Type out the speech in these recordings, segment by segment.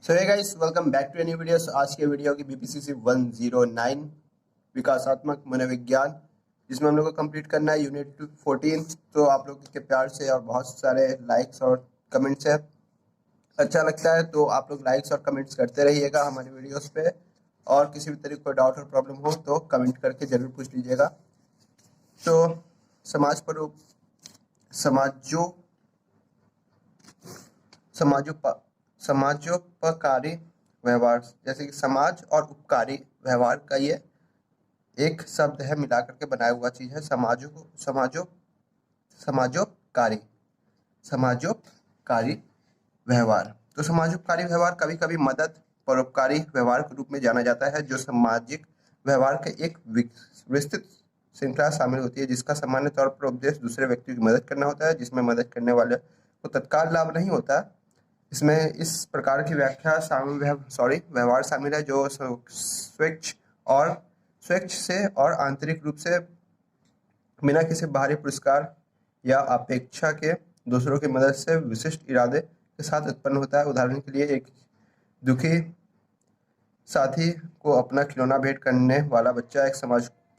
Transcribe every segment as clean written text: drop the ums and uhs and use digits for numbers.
So hey guys, welcome back to any videos. आज के video की बीपीसीसी 109 विकासात्मक मनोविज्ञान, जिसमें हम लोग को कंप्लीट करना है यूनिट 14। तो आप लोग के प्यार से और बहुत सारे लाइक्स और कमेंट्स है, अच्छा लगता है तो आप लोग लाइक्स और कमेंट्स करते रहिएगा हमारे वीडियोस पे। और किसी भी तरीके कोई डाउट और प्रॉब्लम हो तो कमेंट करके जरूर पूछ लीजिएगा। तो समाज पर समाजो समाजोप समाजोपकारी व्यवहार, जैसे कि समाज और उपकारी व्यवहार का ये एक शब्द है, मिला करके बनाया हुआ चीज है। समाजोपकारी समाजोपकारी व्यवहार। तो समाजोपकारी व्यवहार कभी कभी मदद परोपकारी व्यवहार के रूप में जाना जाता है, जो सामाजिक व्यवहार के एक विस्तृत श्रृंखला शामिल होती है, जिसका सामान्य तौर पर उद्देश्य दूसरे व्यक्ति की मदद करना होता है, जिसमें मदद करने वाले को तत्काल लाभ नहीं होता। इसमें इस प्रकार की व्याख्या व्यवहार शामिल है जो स्वेच्छ से और आंतरिक रूप से बिना किसी बाहरी पुरस्कार या अपेक्षा के दूसरों की मदद से विशिष्ट इरादे के साथ उत्पन्न होता है। उदाहरण के लिए, एक दुखी साथी को अपना खिलौना भेंट करने वाला बच्चा एक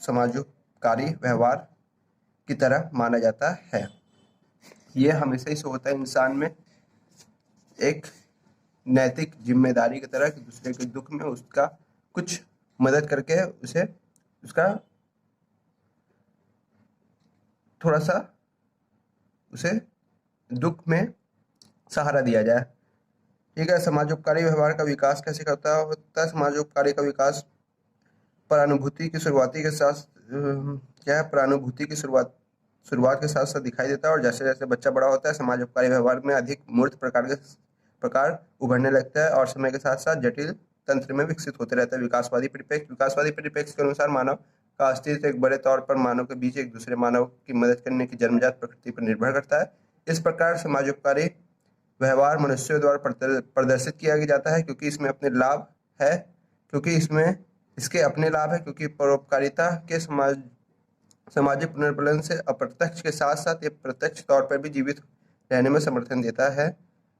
समाजोपकारी व्यवहार की तरह माना जाता है। ये हमेशा ही होता है इंसान में, एक नैतिक जिम्मेदारी की तरह कि दूसरे के दुख में उसका कुछ मदद करके उसे उसका थोड़ा सा उसे दुख में सहारा दिया जाए। ठीक है। समाजोपकारी व्यवहार का विकास कैसे होता है? समाजोपकारी का विकास परानुभूति की शुरुआती के साथ क्या है, परानुभूति की शुरुआत के साथ साथ दिखाई देता है, और जैसे जैसे बच्चा बड़ा होता है समाजोपकारी व्यवहार में अधिक मूर्त प्रकार उभरने लगता है और समय के साथ साथ जटिल तंत्र में विकसित होते रहता है। विकासवादी परिप्रेक्ष्य के अनुसार मानव का अस्तित्व एक बड़े तौर पर मानव के बीच एक दूसरे मानव की मदद करने की जन्मजात प्रकृति पर निर्भर करता है। इस प्रकार समाजोपकारी व्यवहार मनुष्यों द्वारा प्रदर्शित किया जाता है क्योंकि इसमें अपने लाभ है क्योंकि इसमें इसके अपने लाभ है क्योंकि परोपकारिता के सामाजिक पुनर्बलन से अप्रत्यक्ष के साथ साथ ये प्रत्यक्ष तौर पर भी जीवित रहने में समर्थन देता है।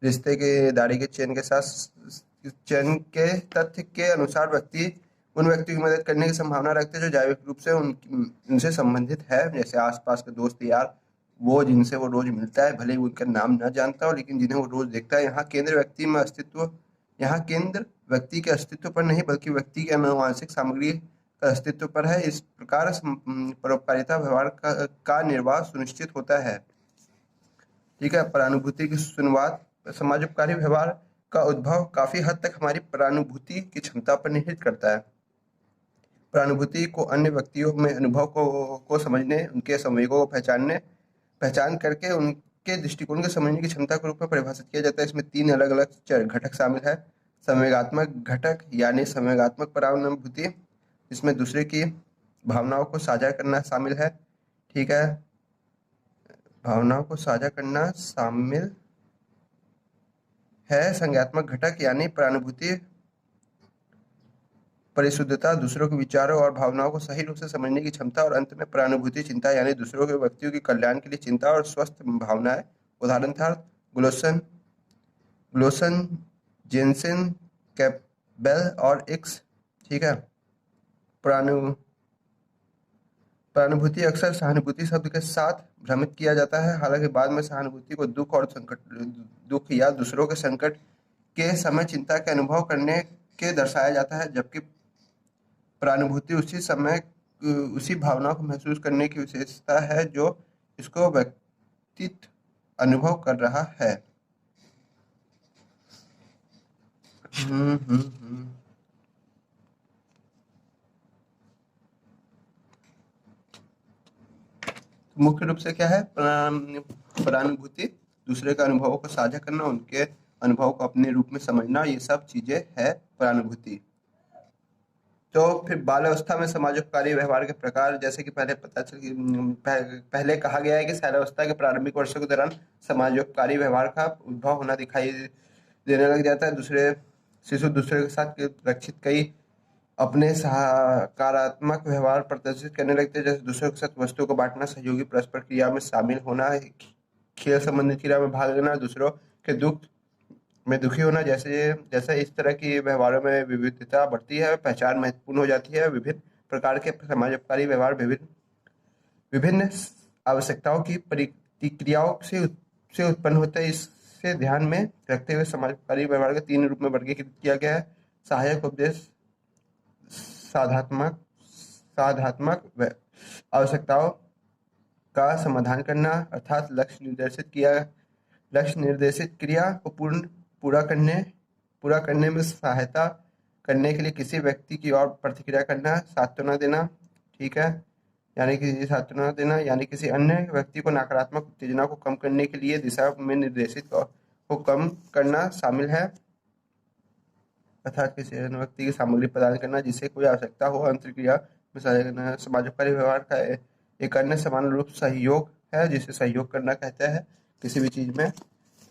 रिश्ते के दाढ़ी के चयन के तथ्य के अनुसार उन व्यक्ति की मदद करने की संभावना रखते हैं जो जैविक रूप से उनसे संबंधित है, जैसे आसपास के दोस्त यार, वो जिनसे वो रोज मिलता है, भले ही उनका नाम न जानता हो लेकिन जिन्हें वो रोज देखता है। यहाँ केंद्र व्यक्ति के अस्तित्व पर नहीं बल्कि व्यक्ति की आनुवांशिक सामग्री का अस्तित्व पर है। इस प्रकार परोपकारिता व्यवहार का निर्वाह सुनिश्चित होता है। ठीक है। परानुभूति की शुरुआत। समाजोपकारी व्यवहार का उद्भव काफी हद तक हमारी परानुभूति की क्षमता पर निर्भर करता है। परानुभूति को अन्य व्यक्तियों में अनुभव को समझने, उनके संवेगों को पहचान करके उनके दृष्टिकोण को समझने की क्षमता के रूप में परिभाषित किया जाता है। इसमें 3 अलग अलग घटक शामिल है। संवेगात्मक घटक यानी संवेगात्मक परानुभूति, इसमें दूसरे की भावनाओं को साझा करना शामिल है। ठीक है। भावनाओं को साझा करना शामिल है। संज्ञात्मक घटक यानी परानुभूति परिशुद्धता, दूसरों के विचारों और भावनाओं को सही रूप से समझने की क्षमता, और अंत में परानुभूति चिंता यानी दूसरों के व्यक्तियों के कल्याण के लिए चिंता और स्वस्थ भावनाएं। उदाहरण था ग्लोसन, जेनसेन, कैपबेल और एक्स। ठीक है। परानुभूति अक्सर सहानुभूति शब्द के साथ भ्रमित किया जाता है, हालांकि बाद में सहानुभूति को दुख या दूसरों के संकट के समय चिंता के अनुभव करने के दर्शाया जाता है, जबकि परानुभूति उसी समय उसी भावना को महसूस करने की विशेषता है जो इसको व्यक्तित्व अनुभव कर रहा है। मुख्य रूप से क्या है परानुभूति? दूसरे के अनुभवों को साझा करना, उनके अनुभव को अपने रूप में समझना, ये सब चीजें है परानुभूति। तो फिर बाल्यावस्था में समाजोपकारी व्यवहार के प्रकार, जैसे कि पहले कहा गया है कि शैलवस्था के प्रारंभिक वर्षों के दौरान समाजोपकारी व्यवहार का उद्भव होना दिखाई देने लग जाता है। शिशु दूसरे के साथ रक्षित कई अपने सकारात्मक व्यवहार प्रदर्शित करने लगते हैं, जैसे दूसरों के साथ वस्तुओं को बांटना, सहयोगी परस्पर क्रिया में शामिल होना, खेल संबंधित क्रिया में भाग लेना, दूसरों के दुख में दुखी होना, जैसे जैसे इस तरह की व्यवहारों में विविधता बढ़ती है, पहचान महत्वपूर्ण हो जाती है। विभिन्न प्रकार के समाजोपकारी व्यवहार विभिन्न विभिन्न आवश्यकताओं की प्रतिक्रियाओं से उत्पन्न होते हैं। इसे ध्यान में रखते हुए समाजोपकारी व्यवहार के 3 रूप में वर्गीकृत किया गया है: सहायक उपदेश, साधात्मक साधात्मक आवश्यकताओं का समाधान करना, अर्थात लक्ष्य निर्देशित क्रिया को पूरा करने में सहायता करने के लिए किसी व्यक्ति की ओर प्रतिक्रिया करना, सांत्वना देना। ठीक है, यानी किसी अन्य व्यक्ति को नकारात्मक उत्तेजना को कम करने के लिए दिशा में निर्देशित को कम करना शामिल है, अर्थात किसी अन्य व्यक्ति की सामग्री प्रदान करना जिसे कोई आवश्यकता हो, अंतर्क्रिया में सहायता करना। समाजोपकारी व्यवहार का एक अन्य समान रूप सहयोग है, जिसे सहयोग करना कहते हैं किसी भी चीज में।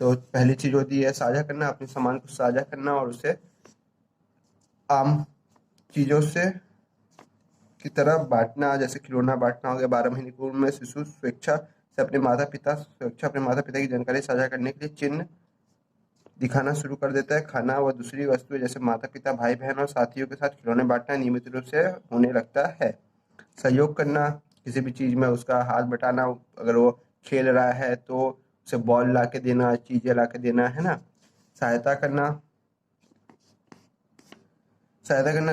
तो पहली चीज होती है साझा करना, अपने सामान को साझा करना और उसे आम चीजों से की तरह बांटना, जैसे खिलौना बांटना हो गया। 12 महीने की उम्र में शिशु स्वेच्छा से अपने माता पिता की जानकारी साझा करने के लिए चिन्ह दिखाना शुरू कर देता है। खाना व दूसरी वस्तुएं जैसे माता पिता, भाई बहन और साथियों के साथ खिलौने बांटना नियमित रूप से होने लगता है। सहयोग करना, किसी भी चीज में उसका हाथ बटाना, अगर वो खेल रहा है तो उसे बॉल ला के देना, चीजें ला के देना, है ना। सहायता करना,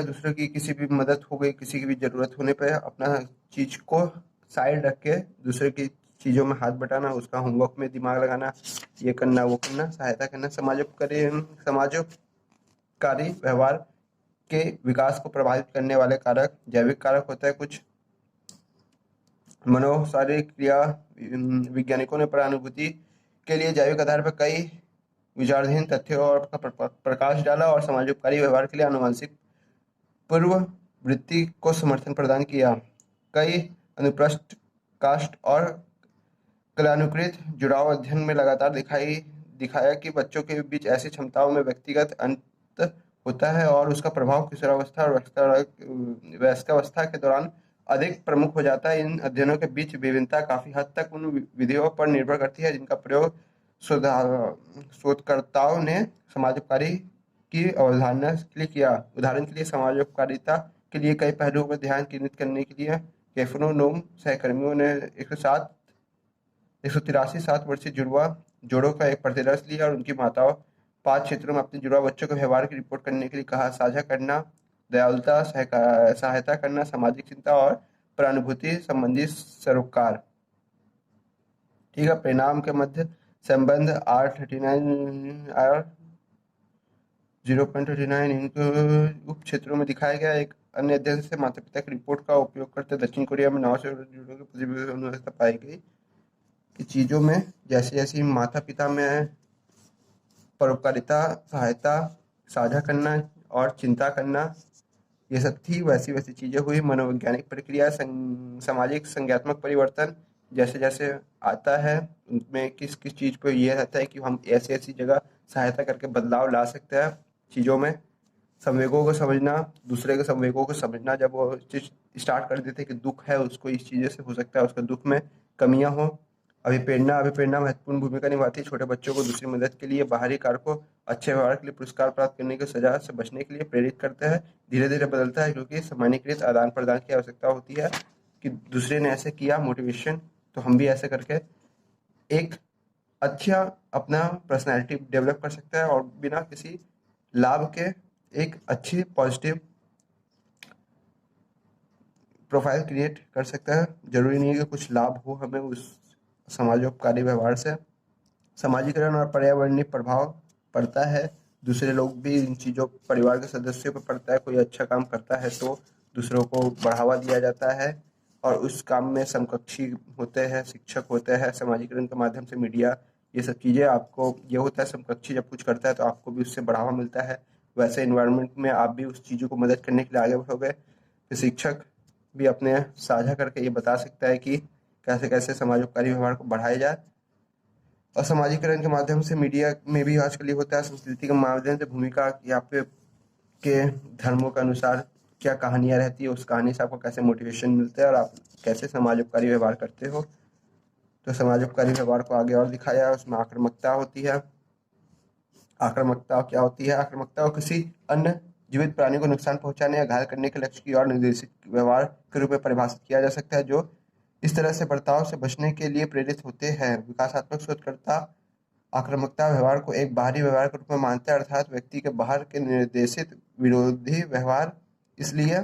दूसरों की किसी भी मदद हो गई, किसी की भी जरूरत होने पर अपना चीज को साइड रख के दूसरे की चीजों में हाथ बटाना, उसका होमवर्क में दिमाग लगाना, ये करना वो करना। सहायता करना, समाजोपकारी व्यवहार के विकास को प्रभावित करने वाले कारक जैविक कारक होता है। कुछ मनोशारीरिक क्रिया वैज्ञानिकों ने परानुभूति के लिए जैविक आधार पर कई विचाराधीन तथ्यों और प्रकाश डाला और समाजोपकारी व्यवहार के लिए आनुवंशिक पूर्व वृत्ति को समर्थन प्रदान किया। कई अनुप्रस्थ कास्ट और कलानुकृत जुड़ाव अध्ययन में लगातार दिखाया कि बच्चों के बीच ऐसी क्षमताओं में व्यक्तिगत अंतर होता है और उसका प्रभाव किशोरावस्था और वयस्कावस्था के दौरान अधिक प्रमुख हो जाता है। इन अध्ययनों के बीच विभिन्नता काफी हद तक उन विधियों पर निर्भर करती है जिनका प्रयोग शोधकर्ताओं ने समाजोपकारी की अवधारणा के लिए किया। उदाहरण के लिए, समाजोपकारिता के लिए कई पहलुओं पर ध्यान केंद्रित करने के लिए कैफनोनोम सहकर्मियों ने 183 7 वर्षीय जोड़ों का एक प्रतिदर्श लिया और उनकी माताओं 5 क्षेत्रों में अपने जुड़वा बच्चों के व्यवहार की रिपोर्ट करने के लिए कहा। साझा करना, दयालुता, सहायता करना, सामाजिक चिंता और परानुभूति संबंधी सरोकार। ठीक है, परिणाम के मध्य संबंध R39 0.39 इन उप क्षेत्रों में दिखाया गया। एक अन्य अध्ययन से माता पिता की रिपोर्ट का उपयोग करते दक्षिण कोरिया में 9 से जुड़ों की प्रतिबद्धता पाई गई कि चीजों में जैसे जैसे माता पिता में परोपकारिता, सहायता, साझा करना और चिंता करना ये सब थी, वैसी वैसी चीजें हुई। मनोवैज्ञानिक प्रक्रिया, सामाजिक संज्ञात्मक परिवर्तन जैसे जैसे आता है उनमें किस किस चीज पर यह रहता है कि हम ऐसी ऐसी जगह सहायता करके बदलाव ला सकते हैं चीजों में। संवेगों को समझना, दूसरे के संवेगों को समझना, जब वो चीज स्टार्ट कर देते कि दुख है उसको इस चीजें से हो सकता है, उसका दुख में कमियां हो। अभिप्रेरणा महत्वपूर्ण भूमिका निभाती है। छोटे बच्चों को दूसरी मदद के लिए, बाहरी कारकों, अच्छे व्यवहार के लिए, पुरस्कार प्राप्त करने की सजा से बचने के लिए प्रेरित करता है। धीरे धीरे बदलता है क्योंकि सामान्यीकृत आदान प्रदान की आवश्यकता होती है कि दूसरे ने ऐसे किया, मोटिवेशन, तो हम भी ऐसे करके एक अच्छा अपना पर्सनैलिटी डेवलप कर सकता है और बिना किसी लाभ के एक अच्छी पॉजिटिव प्रोफाइल क्रिएट कर सकता है। जरूरी नहीं है कि कुछ लाभ हो हमें उस समाजोपकारी व्यवहार से। समाजीकरण और पर्यावरणीय प्रभाव पड़ता है। दूसरे लोग भी इन चीज़ों, परिवार के सदस्यों पर पड़ता है। कोई अच्छा काम करता है तो दूसरों को बढ़ावा दिया जाता है और उस काम में समकक्षी होते हैं, शिक्षक होते हैं। समाजीकरण के माध्यम से मीडिया, ये सब चीज़ें, आपको ये होता है समकक्षी जब कुछ करता है तो आपको भी उससे बढ़ावा मिलता है। वैसे इन्वायरमेंट में आप भी उस चीज़ों को मदद करने के लिए आगे बढ़ोगे। तो शिक्षक भी अपने साझा करके ये बता सकता है कि कैसे कैसे समाजोपकारी व्यवहार को बढ़ाया जाए। और समाजीकरण के माध्यम से मीडिया में भी आजकल ये होता है, संस्कृति के माध्यम से भूमिका यहाँ पे के धर्मों के अनुसार क्या कहानियाँ रहती है, उस कहानी से आपको कैसे मोटिवेशन मिलता है और आप कैसे समाजोपकारी व्यवहार करते हो। तो समाजोपकारी व्यवहार को आगे और दिखाया है, उसमें आक्रामकता होती है, आक्रामकता क्या होती है? आक्रामकता को किसी अन्य जीवित प्राणी को नुकसान पहुंचाने या घायल करने के लक्ष्य की ओर निर्देशित व्यवहार के रूप में परिभाषित किया जा सकता है, जो इस तरह से बर्ताव से बचने के लिए प्रेरित होते हैं। विकासात्मक शोधकर्ता आक्रामकता व्यवहार को एक बाहरी व्यवहार के रूप में मानते हैं, अर्थात व्यक्ति के बाहर के निर्देशित विरोधी व्यवहार। इसलिए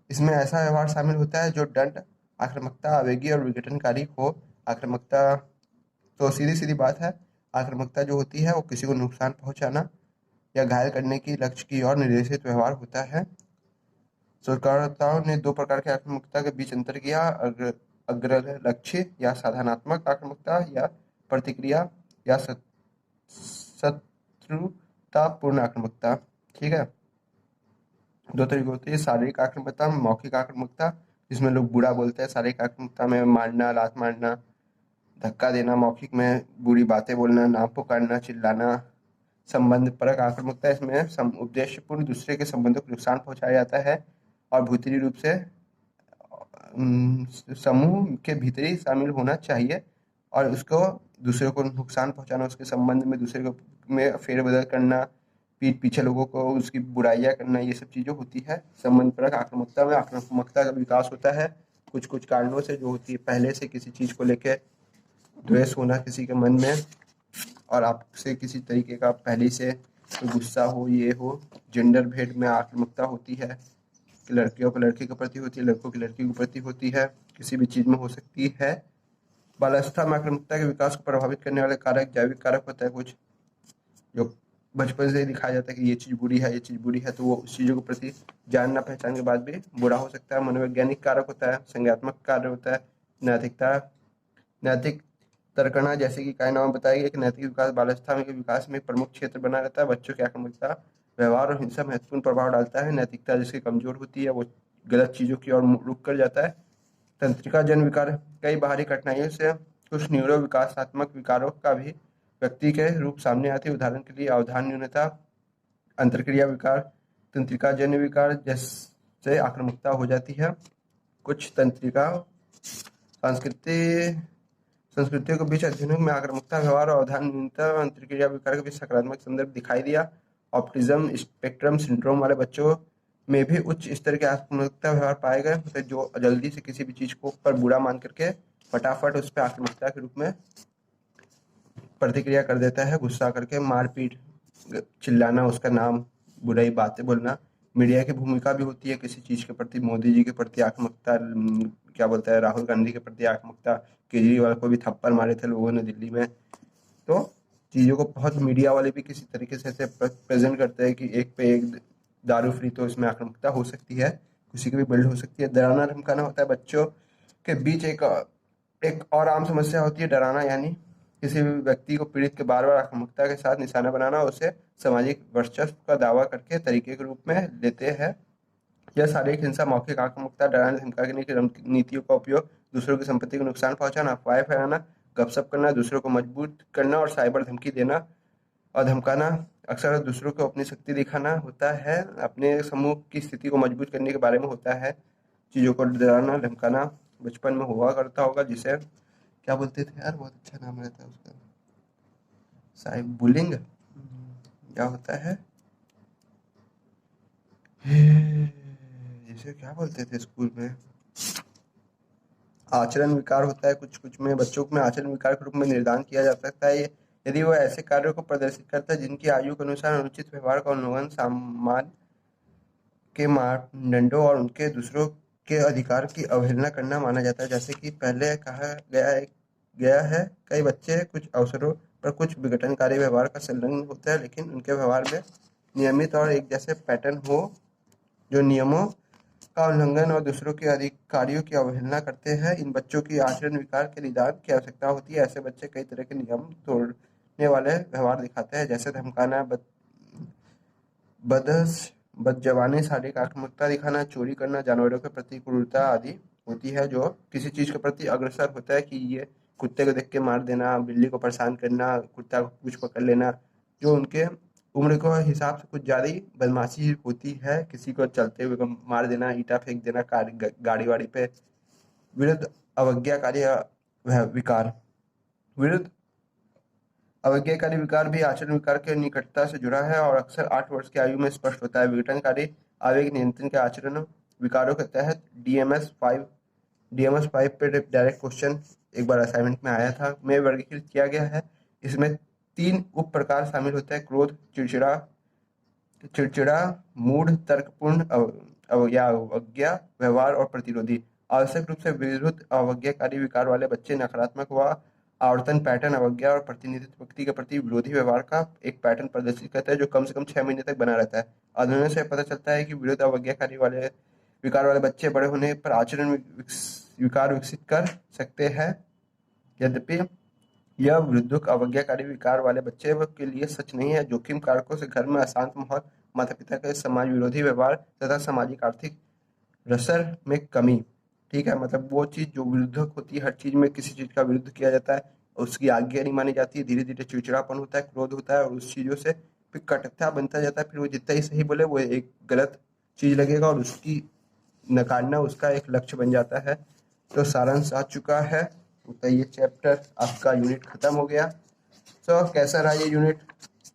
इसमें ऐसा व्यवहार शामिल होता है जो दंड, आक्रामकता, आवेगी और विघटनकारी हो। आक्रामकता तो सीधी सीधी बात है, आक्रामकता जो होती है वो किसी को नुकसान पहुंचाना या घायल करने की लक्ष्य की ओर निर्देशित व्यवहार होता है। शोधकर्ताओं ने दो प्रकार की आक्रामकता के बीच अंतर किया: अग्रलक्षी या साधनात्मक आक्रामकता या प्रतिक्रिया या शत्रुतापूर्ण आक्रामकता। ठीक है, दो तरीके होते हैं: शारीरिक आक्रामकता, मौखिक आक्रामकता, जिसमें लोग बुरा बोलते हैं। शारीरिक आक्रामकता में मारना, लात मारना, धक्का देना। मौखिक में बुरी बातें बोलना, नाम पुकारना, चिल्लाना। संबंध परक आक्रामकता, इसमें उद्देश्यपूर्ण दूसरे के संबंधों को नुकसान पहुंचाया जाता है और भीतरी रूप से समूह के भीतरी शामिल होना चाहिए और उसको दूसरे को नुकसान पहुंचाना, उसके संबंध में दूसरे को में फेरबदल करना, पीठ पीछे लोगों को उसकी बुराइयां करना, ये सब चीजें होती है संबंध परक आक्रामकता में। आक्रामकता का विकास होता है कुछ कुछ कारणों से, जो होती है पहले से किसी चीज को लेकर द्वेष होना किसी के मन में, और आपसे किसी तरीके का पहले से गुस्सा हो, ये हो। जेंडर भेद में आक्रामकता होती है कि लड़कियों को लड़के के प्रति होती है, लड़कों की लड़की के प्रति होती है, किसी भी चीज में हो सकती है। बाल्यावस्था में आक्रामकता के विकास को प्रभावित करने वाले कारक जैविक कारक होता है कुछ, जो बचपन से ही दिखाया जाता है कि ये चीज बुरी है, ये चीज बुरी है, तो वो उस चीजों के प्रति जानना पहचान के बाद भी बुरा हो सकता है। मनोवैज्ञानिक कारक होता है, संज्ञानात्मक कार्य होता है, नैतिकता, नैतिक तर्कणा, जैसे कि कई नाम बताया गया कि नैतिक विकास बाल्यावस्था के विकास में एक प्रमुख क्षेत्र बना रहता है। बच्चों की आक्रामकता, व्यवहार और हिंसा महत्वपूर्ण प्रभाव डालता है। नैतिकता जिसकी कमजोर होती है वो गलत चीजों की ओर रुख कर जाता है। तंत्रिका जन विकार, कई बाहरी कठिनाइयों से कुछ न्यूरो विकासात्मक विकारों का भी व्यक्ति के रूप सामने आती है। उदाहरण के लिए अवधान न्यूनता, अंतरक्रिया विकार, तंत्रिका जन्य विकार जैसे आक्रामकता हो जाती है। कुछ तंत्रिका संस्कृतियों के बीच अध्ययनों में आक्रामकता, व्यवहार और अवधान न्यूनता, अंतरक्रिया विकार के बीच सकारात्मक संदर्भ दिखाई दिया। ऑटिज्म स्पेक्ट्रम सिंड्रोम वाले बच्चों में भी उच्च स्तर के आक्रामकता व्यवहार पाए गए, मतलब जो जल्दी से किसी भी चीज को पर बुरा मान करके फटाफट उस पर आक्रामकता के रूप में प्रतिक्रिया कर देता है, गुस्सा करके मारपीट, चिल्लाना, उसका नाम, बुराई बातें बोलना। मीडिया की भूमिका भी होती है किसी चीज के प्रति। मोदी जी के प्रति आक्रामकता, क्या बोलता है, राहुल गांधी के प्रति आक्रामकता, केजरीवाल को भी थप्पड़ मारे थे लोगों ने दिल्ली में। तो चीजों को बहुत मीडिया वाले भी किसी तरीके से ऐसे प्रेजेंट करते हैं कि एक पे एक दारू फ्री, तो इसमें आक्रामकता हो सकती है, किसी की भी बिल्ड हो सकती है। डराना धमकाना होता है बच्चों के बीच एक और आम समस्या होती है डराना, यानी किसी भी व्यक्ति को पीड़ित के बार बार आक्रामकता के साथ निशाना बनाना, उसे सामाजिक वर्चस्व का दावा करके तरीके के रूप में लेते हैं। यह शारीरिक हिंसा, मौखिक आक्रामकता, डराने धमकाने की नीतियों का उपयोग, दूसरों की संपत्ति को नुकसान पहुंचाना, अफवाहें फैलाना, गपशप करना, दूसरों को मजबूत करना और साइबर धमकी देना और धमकाना। अक्सर दूसरों को अपनी शक्ति दिखाना होता है, अपने समूह की स्थिति को मजबूत करने के बारे में होता है। चीज़ों को डराना धमकाना बचपन में हुआ करता होगा, जिसे क्या बोलते थे यार, बहुत अच्छा नाम रहता है उसका, साइबर बुलिंग क्या होता है, जिसे क्या बोलते थे स्कूल में, आचरण विकार होता है। कुछ कुछ में बच्चों में आचरण विकार के रूप में निर्धारण किया जा सकता है यदि वह ऐसे कार्यों को प्रदर्शित करता है जिनकी आयु के अनुसार अनुचित व्यवहार का उल्लंघन, सामान्य के मानदंडों और उनके दूसरों के अधिकार की अवहेलना करना माना जाता है। जैसे कि पहले कहा गया है कई बच्चे कुछ अवसरों पर कुछ विघटनकारी व्यवहार का संलग्न होते हैं, लेकिन उनके व्यवहार में नियमित और एक जैसे पैटर्न हो, जो नियमों का उल्लंघन और दूसरों के अधिकारियों की अवहेलना करते हैं। इन बच्चों की आचरण विकार के निदान की आवश्यकता होती है। ऐसे बच्चे कई तरह के नियम तोड़ने वाले व्यवहार दिखाते हैं, जैसे धमकाना, बदजबानी, शारीरिक आक्रामकता दिखाना, चोरी करना, जानवरों के प्रति क्रूरता आदि होती है। जो किसी चीज के प्रति अग्रसर होता है कि ये कुत्ते को देख के मार देना, बिल्ली को परेशान करना, कुत्ता को कुछ पकड़ लेना, जो उनके उम्र के हिसाब से कुछ ज्यादा ही बदमाशी होती है। किसी को चलते हुए को मार देना, ईटा फेंक देना गाड़ी वाड़ी पे। विरुद्ध अवज्ञाकारी विकार, विरुद्ध अवज्ञाकारी विकार भी आचरण विकार के निकटता से जुड़ा है और अक्सर 8 वर्ष की आयु में स्पष्ट होता है। विघटनकारी आवेग नियंत्रण के आचरण विकारों के तहत डीएमएस 5 पे डायरेक्ट क्वेश्चन एक बार असाइनमेंट में आया था, में वर्गीकृत किया गया है। इसमें 3 उप प्रकार शामिल होते हैं: क्रोध, चिड़चिड़ा मूड, तर्कपूर्ण या अवज्ञा व्यवहार और प्रतिरोधी। आवश्यक रूप से विरुद्ध अवज्ञाकारी विकार वाले बच्चे नकारात्मक व आवर्तन पैटर्न अवज्ञा और प्रतिनिधित्व व्यक्ति के प्रति विरोधी व्यवहार का एक पैटर्न प्रदर्शित करता है जो कम से कम 6 महीने तक बना रहता है। अध्ययनों से पता चलता है कि विरुद्ध अवज्ञाकारी वाले विकार वाले बच्चे बड़े होने पर आचरण विकार विकसित कर सकते हैं। यद्यपि यह वृद्धों अवज्ञाकारी विकार वाले बच्चे के लिए सच नहीं है। जोखिम कारकों से घर में अशांत माहौल, माता पिता के समाज विरोधी व्यवहार तथा सामाजिक आर्थिक रसर में कमी। ठीक है, मतलब वो चीज़ जो विरुद्धक होती है, हर चीज़ में किसी चीज़ का विरुद्ध किया जाता है, उसकी आज्ञा नहीं मानी जाती है, धीरे धीरे चिड़चिड़ापन होता है, क्रोध होता है और उस चीज़ों से फिर कटुता बनता जाता है। फिर वो जितना ही सही बोले वो एक गलत चीज़ लगेगा और उसकी नकारना उसका एक लक्ष्य बन जाता है। तो सारांश आ चुका है, तो ये चैप्टर आपका यूनिट खत्म हो गया। तो कैसा रहा ये यूनिट?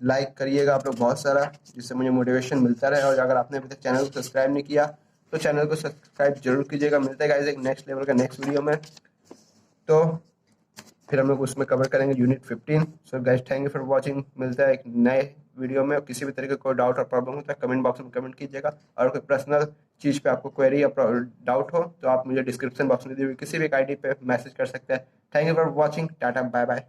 लाइक करिएगा आप लोग बहुत सारा, जिससे मुझे मोटिवेशन मिलता रहे। और अगर आपने अभी तक चैनल को सब्सक्राइब नहीं किया तो चैनल को सब्सक्राइब जरूर कीजिएगा। मिलते हैं गाइस एक नेक्स्ट लेवल का नेक्स्ट वीडियो में, तो फिर हम लोग उसमें कवर करेंगे unit 15। So guys thank you for watching. मिलता है एक नए वीडियो में। किसी भी तरीके का कोई डाउट और प्रॉब्लम होता है कमेंट बॉक्स में कमेंट कीजिएगा, और कोई पर्सनल चीज़ पे आपको क्वेरी या डाउट हो तो आप मुझे डिस्क्रिप्शन बॉक्स में दी हुई किसी भी आईडी पे मैसेज कर सकते हैं। Thank you for watching. Tata bye bye.